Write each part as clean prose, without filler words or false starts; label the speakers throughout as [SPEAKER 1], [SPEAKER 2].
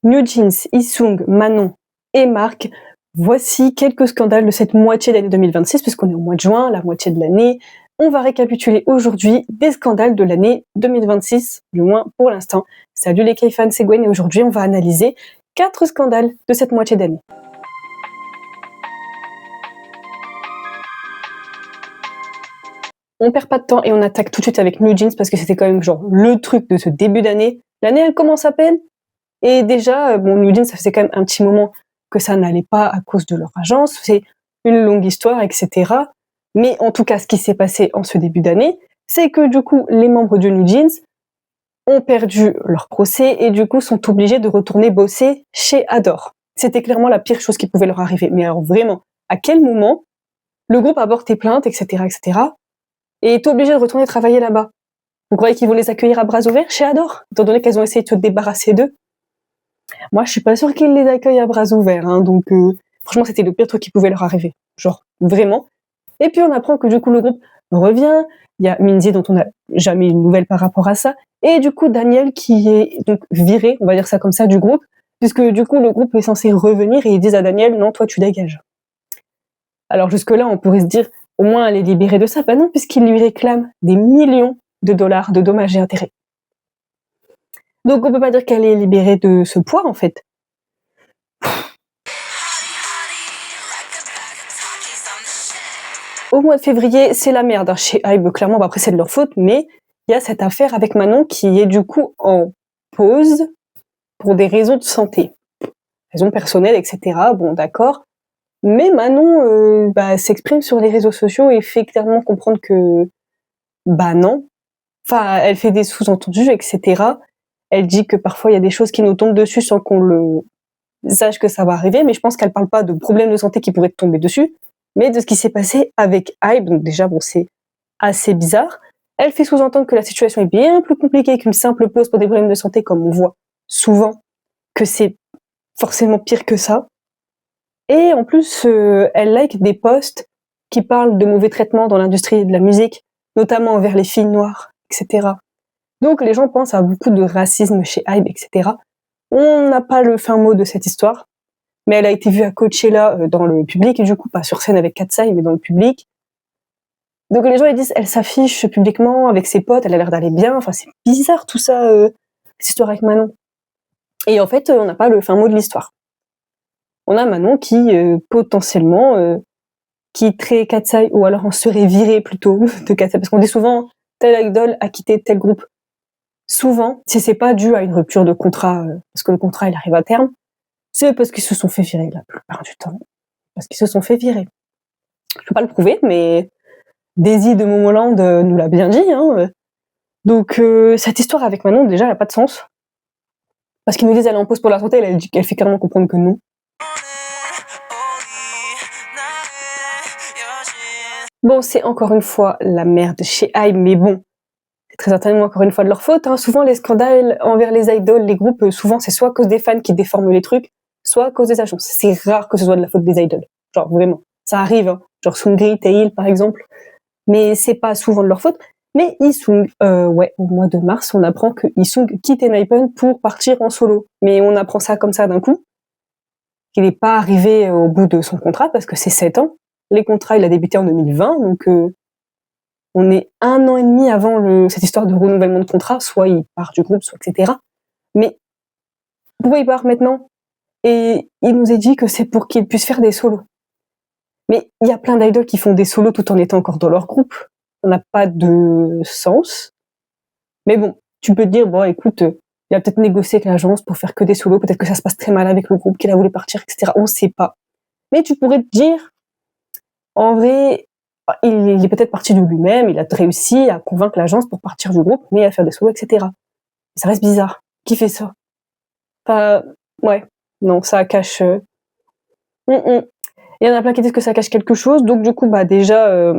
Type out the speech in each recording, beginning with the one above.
[SPEAKER 1] New Jeans, Isung, Manon et Marc, voici quelques scandales de cette moitié d'année 2026, puisqu'on est au mois de juin, la moitié de l'année. On va récapituler aujourd'hui des scandales de l'année 2026, du moins pour l'instant. Salut les K-fans, c'est Gwen et aujourd'hui on va analyser 4 scandales de cette moitié d'année. On perd pas de temps et on attaque tout de suite avec New Jeans parce que c'était quand même genre le truc de ce début d'année. L'année elle commence à peine et déjà, New Jeans ça faisait quand même un petit moment que ça n'allait pas à cause de leur agence, c'est une longue histoire, etc. Mais en tout cas, ce qui s'est passé en ce début d'année, c'est que du coup, les membres de New Jeans ont perdu leur procès et du coup sont obligés de retourner bosser chez Adore. C'était clairement la pire chose qui pouvait leur arriver. Mais alors vraiment, à quel moment le groupe a porté plainte, etc., etc., et est obligé de retourner travailler là-bas? Vous croyez qu'ils vont les accueillir à bras ouverts chez Adore, étant donné qu'elles ont essayé de se débarrasser d'eux? Moi, je suis pas sûre qu'ils les accueillent à bras ouverts, hein, donc franchement, c'était le pire truc qui pouvait leur arriver. Genre, vraiment. Et puis, on apprend que du coup, le groupe revient. Il y a Minzy dont on n'a jamais eu de nouvelles par rapport à ça. Et du coup, Daniel qui est donc viré, on va dire ça comme ça, du groupe, puisque du coup, le groupe est censé revenir et ils disent à Daniel, non, toi, tu dégages. Alors, jusque-là, on pourrait se dire, au moins, elle est libérée de ça. Bah non, puisqu'il lui réclame des millions de dollars de dommages et intérêts. Donc, on peut pas dire qu'elle est libérée de ce poids, en fait. Au mois de février, c'est la merde chez Hybe, clairement, après c'est de leur faute, mais il y a cette affaire avec Manon qui est du coup en pause pour des raisons de santé, raisons personnelles, etc. Bon, d'accord. Mais Manon s'exprime sur les réseaux sociaux et fait clairement comprendre que, non. Enfin, elle fait des sous-entendus, etc. Elle dit que parfois il y a des choses qui nous tombent dessus sans qu'on le sache que ça va arriver, mais je pense qu'elle parle pas de problèmes de santé qui pourraient te tomber dessus, mais de ce qui s'est passé avec Hybe. Donc déjà, c'est assez bizarre. Elle fait sous-entendre que la situation est bien plus compliquée qu'une simple pause pour des problèmes de santé, comme on voit souvent, que c'est forcément pire que ça. Et en plus, elle like des posts qui parlent de mauvais traitements dans l'industrie de la musique, notamment envers les filles noires, etc. Donc les gens pensent à beaucoup de racisme chez Hybe, etc. On n'a pas le fin mot de cette histoire, mais elle a été vue à Coachella dans le public, et du coup pas sur scène avec Katsai, mais dans le public. Donc les gens ils disent, elle s'affiche publiquement avec ses potes, elle a l'air d'aller bien, enfin c'est bizarre tout ça, cette histoire avec Manon. Et en fait, on n'a pas le fin mot de l'histoire. On a Manon qui, potentiellement, quitterait Katsai, ou alors on serait viré plutôt de Katsai, parce qu'on dit souvent, tel idole a quitté tel groupe. Souvent, si c'est pas dû à une rupture de contrat, parce que le contrat il arrive à terme, c'est parce qu'ils se sont fait virer la plupart du temps. Parce qu'ils se sont fait virer. Je peux pas le prouver, mais Daisy de Momoland nous l'a bien dit. Hein. Donc cette histoire avec Manon, déjà, elle n'a pas de sens. Parce qu'ils nous disent elle est en pause pour la santé, elle fait carrément comprendre que non. Bon, c'est encore une fois la merde chez Hybe, mais bon, c'est très certainement encore une fois de leur faute. Hein. Souvent, les scandales envers les idoles, les groupes, souvent, c'est soit à cause des fans qui déforment les trucs, soit à cause des agences. C'est rare que ce soit de la faute des idoles. Genre, vraiment. Ça arrive, hein. Genre Sungri, Taeil, par exemple. Mais c'est pas souvent de leur faute. Mais Isung, au mois de mars, on apprend que Isung quitte Enhypen pour partir en solo. Mais on apprend ça comme ça d'un coup. Il n'est pas arrivé au bout de son contrat, parce que c'est 7 ans. Les contrats, il a débuté en 2020, donc on est 1 an et demi avant cette histoire de renouvellement de contrat, soit il part du groupe, soit etc. Mais pourquoi il part maintenant? Et il nous a dit que c'est pour qu'il puisse faire des solos. Mais il y a plein d'idoles qui font des solos tout en étant encore dans leur groupe. Ça n'a pas de sens. Mais bon, tu peux te dire, bon, écoute, il a peut-être négocié avec l'agence pour faire que des solos, peut-être que ça se passe très mal avec le groupe, qu'il a voulu partir, etc. On ne sait pas. Mais tu pourrais te dire, en vrai, il est peut-être parti de lui-même, il a réussi à convaincre l'agence pour partir du groupe, mais à faire des solos, etc. Et ça reste bizarre. Qui fait ça? Enfin, ouais, non, ça cache... Il y en a plein qui disent que ça cache quelque chose, donc du coup, déjà,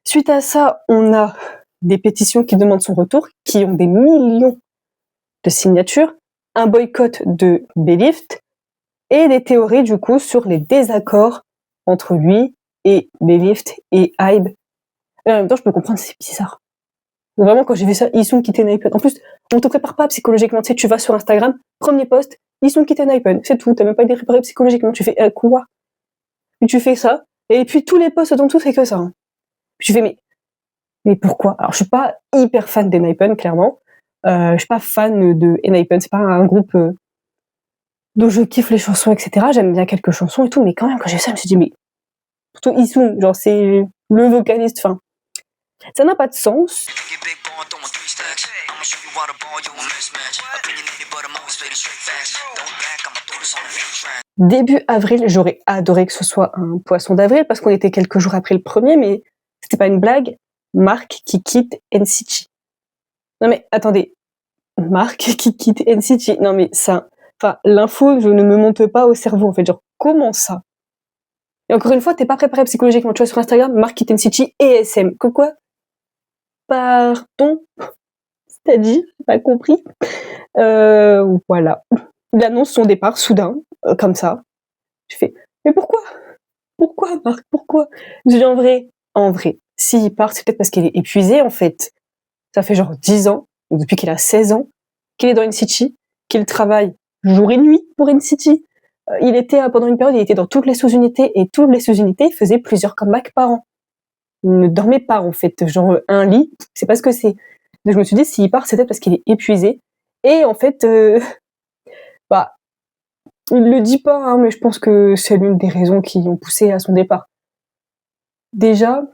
[SPEAKER 1] suite à ça, on a des pétitions qui demandent son retour, qui ont des millions de signatures, un boycott de Belift, et des théories du coup sur les désaccords entre lui et Belift et Hybe. En même temps, je peux comprendre, c'est bizarre. Vraiment, quand j'ai vu ça, Isung quitter Hybe. En plus, on te prépare pas psychologiquement, tu sais, tu vas sur Instagram, premier post, ils sont quittés Hypen, c'est tout, t'as même pas été préparé psychologiquement, tu fais quoi? Puis tu fais ça, et puis tous les posts en dessous, c'est que ça. Hein. Puis tu fais, mais pourquoi? Alors, je suis pas hyper fan d'Enhypen, clairement. Je suis pas fan de Enhypen, c'est pas un groupe dont je kiffe les chansons, etc. J'aime bien quelques chansons et tout, mais quand même, quand j'ai ça, je me suis dit, mais surtout Isung, genre c'est le vocaliste, enfin, ça n'a pas de sens. Début avril, j'aurais adoré que ce soit un poisson d'avril parce qu'on était quelques jours après le premier, mais c'était pas une blague. Mark qui quitte NCT. Non mais attendez, Mark qui quitte NCT. Non mais ça, enfin l'info, je ne me monte pas au cerveau en fait. Genre comment ça? Et encore une fois, t'es pas préparé psychologiquement. Tu vois sur Instagram, Mark quitte NCT et SM. Que quoi? Pardon? C'est-à-dire, j'ai pas compris. Voilà. Il annonce son départ soudain, comme ça. Je fais, mais pourquoi? Pourquoi, Marc? Pourquoi? Je dis en vrai, s'il part, c'est peut-être parce qu'il est épuisé, en fait. Ça fait genre 10 ans, ou depuis qu'il a 16 ans, qu'il est dans NCT, qu'il travaille jour et nuit pour NCT. Il était, pendant une période, il était dans toutes les sous-unités, et toutes les sous-unités faisaient plusieurs comebacks par an. Il ne dormait pas, en fait. Genre, un lit, c'est pas ce que c'est. Donc je me suis dit, s'il part, c'est peut-être parce qu'il est épuisé. Et en fait, bah, il le dit pas, hein, mais je pense que c'est l'une des raisons qui ont poussé à son départ. Déjà,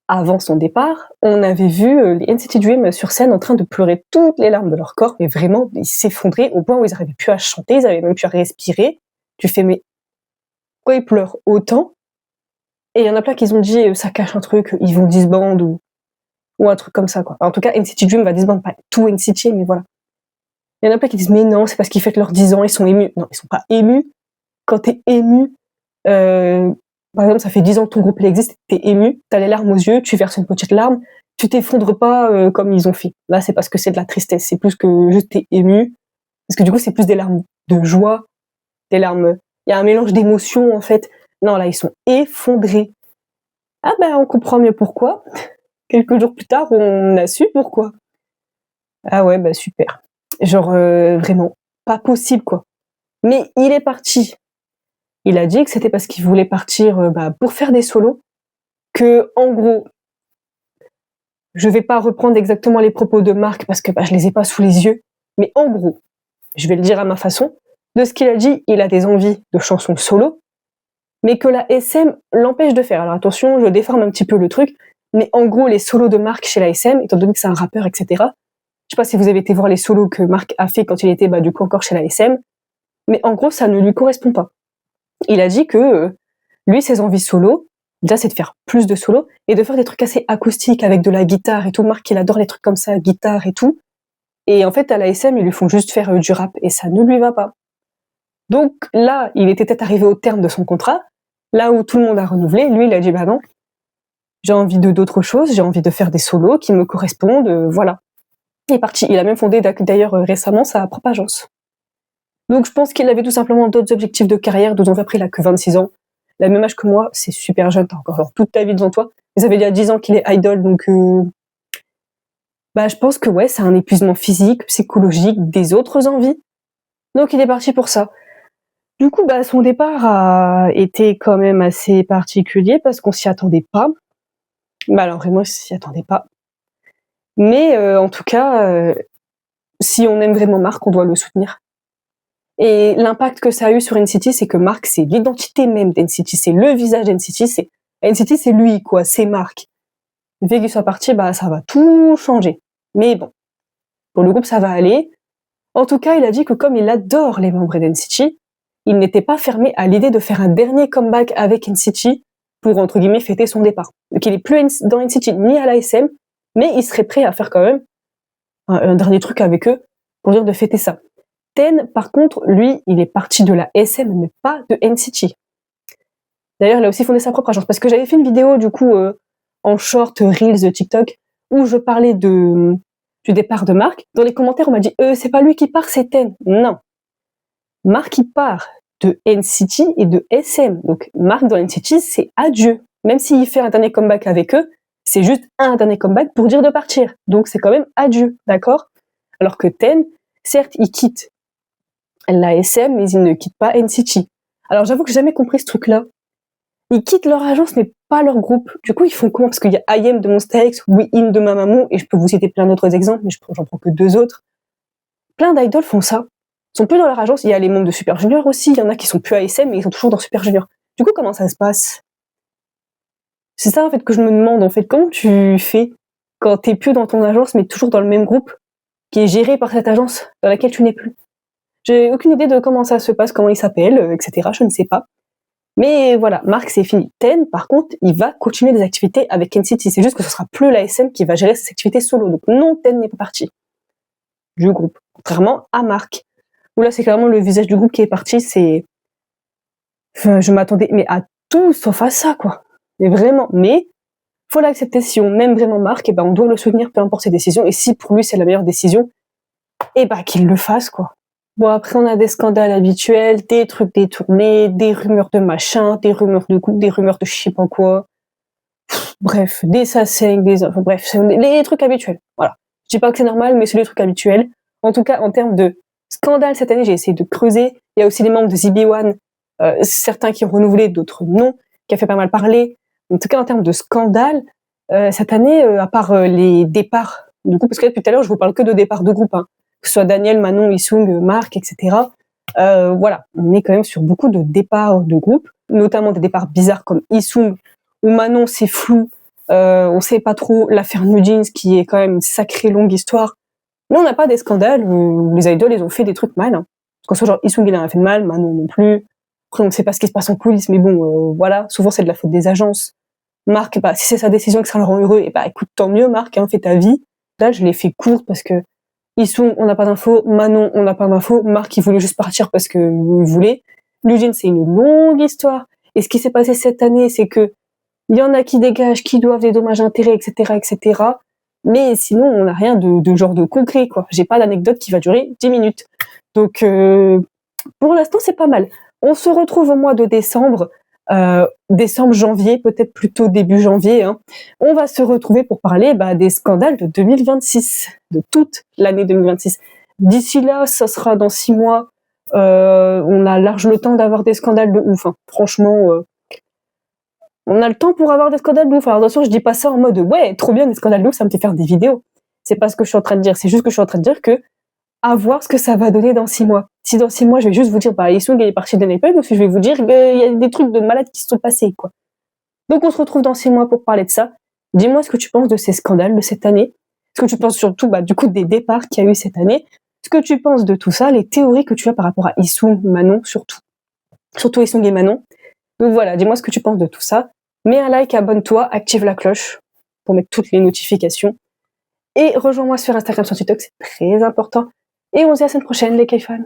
[SPEAKER 1] avant son départ, on avait vu les NCT Dream sur scène en train de pleurer toutes les larmes de leur corps, mais vraiment, ils s'effondraient au point où ils n'arrivaient plus à chanter, ils n'arrivaient même plus à respirer. Tu fais, mais pourquoi ils pleurent autant? Et il y en a plein qui ont dit, ça cache un truc, ils vont disband ou un truc comme ça, quoi. En tout cas, NCT Dream va disband, pas tout NCT, mais voilà. Il y en a plein qui disent, mais non, c'est parce qu'ils fêtent leurs 10 ans, ils sont émus. Non, ils sont pas émus. Quand t'es ému, par exemple, ça fait 10 ans que ton groupe il existe, t'es ému, t'as les larmes aux yeux, tu verses une petite larme, tu t'effondres pas comme ils ont fait. Là, c'est parce que c'est de la tristesse, c'est plus que juste t'es ému, parce que du coup, c'est plus des larmes de joie, des larmes. Il y a un mélange d'émotions en fait. Non, là, ils sont effondrés. Ah ben, on comprend mieux pourquoi. Quelques jours plus tard, on a su pourquoi. Ah ouais, bah super. Genre vraiment pas possible quoi. Mais il est parti. Il a dit que c'était parce qu'il voulait partir pour faire des solos, que en gros, je vais pas reprendre exactement les propos de Marc parce que je les ai pas sous les yeux, mais en gros, je vais le dire à ma façon, de ce qu'il a dit, il a des envies de chansons solo, mais que la SM l'empêche de faire. Alors attention, je déforme un petit peu le truc, mais en gros, les solos de Marc chez la SM, étant donné que c'est un rappeur, etc., je sais pas si vous avez été voir les solos que Marc a fait quand il était du coup encore chez la SM, mais en gros, ça ne lui correspond pas. Il a dit que lui, ses envies solo, déjà, c'est de faire plus de solos et de faire des trucs assez acoustiques avec de la guitare et tout. Marc, il adore les trucs comme ça, guitare et tout. Et en fait, à la SM, ils lui font juste faire du rap et ça ne lui va pas. Donc là, il était peut-être arrivé au terme de son contrat, là où tout le monde a renouvelé. Lui, il a dit, bah non, j'ai envie d'autres choses, j'ai envie de faire des solos qui me correspondent, voilà. Il est parti. Il a même fondé d'ailleurs récemment sa propre agence. Donc je pense qu'il avait tout simplement d'autres objectifs de carrière, d'autant qu'après il a que 26 ans. Il a le même âge que moi, c'est super jeune, t'as encore toute ta vie devant toi. Mais ça fait déjà 10 ans qu'il est idol, donc je pense que ouais, c'est un épuisement physique, psychologique, des autres envies. Donc il est parti pour ça. Du coup, son départ a été quand même assez particulier parce qu'on s'y attendait pas. Alors vraiment, on s'y attendait pas. Mais en tout cas, si on aime vraiment Marc, on doit le soutenir. Et l'impact que ça a eu sur NCT, c'est que Marc, c'est l'identité même d'NCT, c'est le visage d'NCT, NCT, c'est lui, quoi, c'est Marc. Dès qu'il soit parti, ça va tout changer. Mais bon, pour le groupe, ça va aller. En tout cas, il a dit que comme il adore les membres d'NCT, il n'était pas fermé à l'idée de faire un dernier comeback avec NCT pour, entre guillemets, fêter son départ. Donc il est plus dans NCT ni à l'ASM, mais il serait prêt à faire quand même un dernier truc avec eux pour dire de fêter ça. Ten, par contre, lui, il est parti de la SM, mais pas de NCT. D'ailleurs, il a aussi fondé sa propre agence, parce que j'avais fait une vidéo, du coup, en short, Reels, TikTok, où je parlais du départ de Marc. Dans les commentaires, on m'a dit, c'est pas lui qui part, c'est Ten. Non. Marc, il part de NCT et de SM. Donc, Marc dans NCT, c'est adieu. Même s'il fait un dernier comeback avec eux, c'est juste un dernier comeback pour dire de partir. Donc, c'est quand même adieu, d'accord? Alors que Ten, certes, il quitte l'ASM, mais ils ne quittent pas NCT. Alors j'avoue que j'ai jamais compris ce truc-là. Ils quittent leur agence, mais pas leur groupe. Du coup, ils font comment? Parce qu'il y a IM de Monsta X, WeIn de Mamamoo, et je peux vous citer plein d'autres exemples, mais j'en prends que 2 autres. Plein d'idoles font ça. Ils sont plus dans leur agence. Il y a les membres de Super Junior aussi. Il y en a qui sont plus ASM, mais ils sont toujours dans Super Junior. Du coup, comment ça se passe? C'est ça, en fait, que je me demande, en fait. Comment tu fais quand t'es plus dans ton agence, mais toujours dans le même groupe, qui est géré par cette agence dans laquelle tu n'es plus? J'ai aucune idée de comment ça se passe, comment il s'appelle, etc. Je ne sais pas. Mais voilà, Mark, c'est fini. Ten, par contre, il va continuer des activités avec NCT. C'est juste que ce sera plus l'ASM qui va gérer ses activités solo. Donc non, Ten n'est pas parti du groupe. Contrairement à Mark. Où là, c'est clairement le visage du groupe qui est parti. Enfin, je m'attendais mais à tout sauf à ça, quoi. Mais vraiment. Mais faut l'accepter. Si on aime vraiment Mark, et ben on doit le soutenir, peu importe ses décisions. Et si pour lui c'est la meilleure décision, et ben qu'il le fasse, quoi. Bon, après, on a des scandales habituels, des trucs détournés, des rumeurs de machin, des rumeurs de couple, des rumeurs de je sais pas quoi. Bref, des sasengs, enfin, bref, c'est les trucs habituels. Voilà. Je dis pas que c'est normal, mais c'est les trucs habituels. En tout cas, en termes de scandales cette année, j'ai essayé de creuser. Il y a aussi les membres de ZB1, certains qui ont renouvelé, d'autres non, qui a fait pas mal parler. En tout cas, en termes de scandales, cette année, à part les départs de groupe, parce que là, depuis tout à l'heure, je vous parle que de départs de groupe, hein, que ce soit Daniel, Manon, Isung, Marc, etc. Voilà, on est quand même sur beaucoup de départs de groupe, notamment des départs bizarres comme Isung, où Manon, c'est flou, on sait pas trop, l'affaire New Jeans, qui est quand même une sacrée longue histoire. Mais on n'a pas des scandales où les idoles, ils ont fait des trucs mal. Hein. Parce qu'en soit, genre, Isung, il en a fait de mal, Manon non plus. Après, on ne sait pas ce qui se passe en coulisses, mais bon, voilà, souvent, c'est de la faute des agences. Marc, bah, si c'est sa décision que ça le rend heureux, et bah, écoute, tant mieux, Marc, hein, fais ta vie. Là, je l'ai fait courte parce que Isung, on n'a pas d'infos, Manon, on n'a pas d'infos, Marc, il voulait juste partir parce que il voulait. New Jeans, c'est une longue histoire. Et ce qui s'est passé cette année, c'est que il y en a qui dégagent, qui doivent des dommages intérêts, etc., etc. Mais sinon, on n'a rien de genre de concret, quoi. J'ai pas d'anecdote qui va durer 10 minutes. Donc, pour l'instant, c'est pas mal. On se retrouve au mois de décembre, décembre, janvier, peut-être plutôt début janvier. Hein. On va se retrouver pour parler des scandales de 2026, de toute l'année 2026. D'ici là, ça sera dans 6 mois. On a large le temps d'avoir des scandales de ouf. Hein. Franchement, on a le temps pour avoir des scandales de ouf. Alors attention, je dis pas ça en mode ouais, trop bien des scandales de ouf, ça me fait faire des vidéos. C'est pas ce que je suis en train de dire. C'est juste que je suis en train de dire que à voir ce que ça va donner dans 6 mois. Si dans 6 mois, je vais juste vous dire, Isung est parti de Nepal, ou si je vais vous dire qu'il y a des trucs de malades qui se sont passés, quoi. Donc on se retrouve dans 6 mois pour parler de ça. Dis-moi ce que tu penses de ces scandales de cette année. Ce que tu penses surtout, du coup, des départs qu'il y a eu cette année. Ce que tu penses de tout ça, les théories que tu as par rapport à Isung, Manon, surtout. Surtout Isung et Manon. Donc voilà, dis-moi ce que tu penses de tout ça. Mets un like, abonne-toi, active la cloche pour mettre toutes les notifications. Et rejoins-moi sur Instagram, sur TikTok, c'est très important. Et on se dit à la semaine prochaine, les K-fans.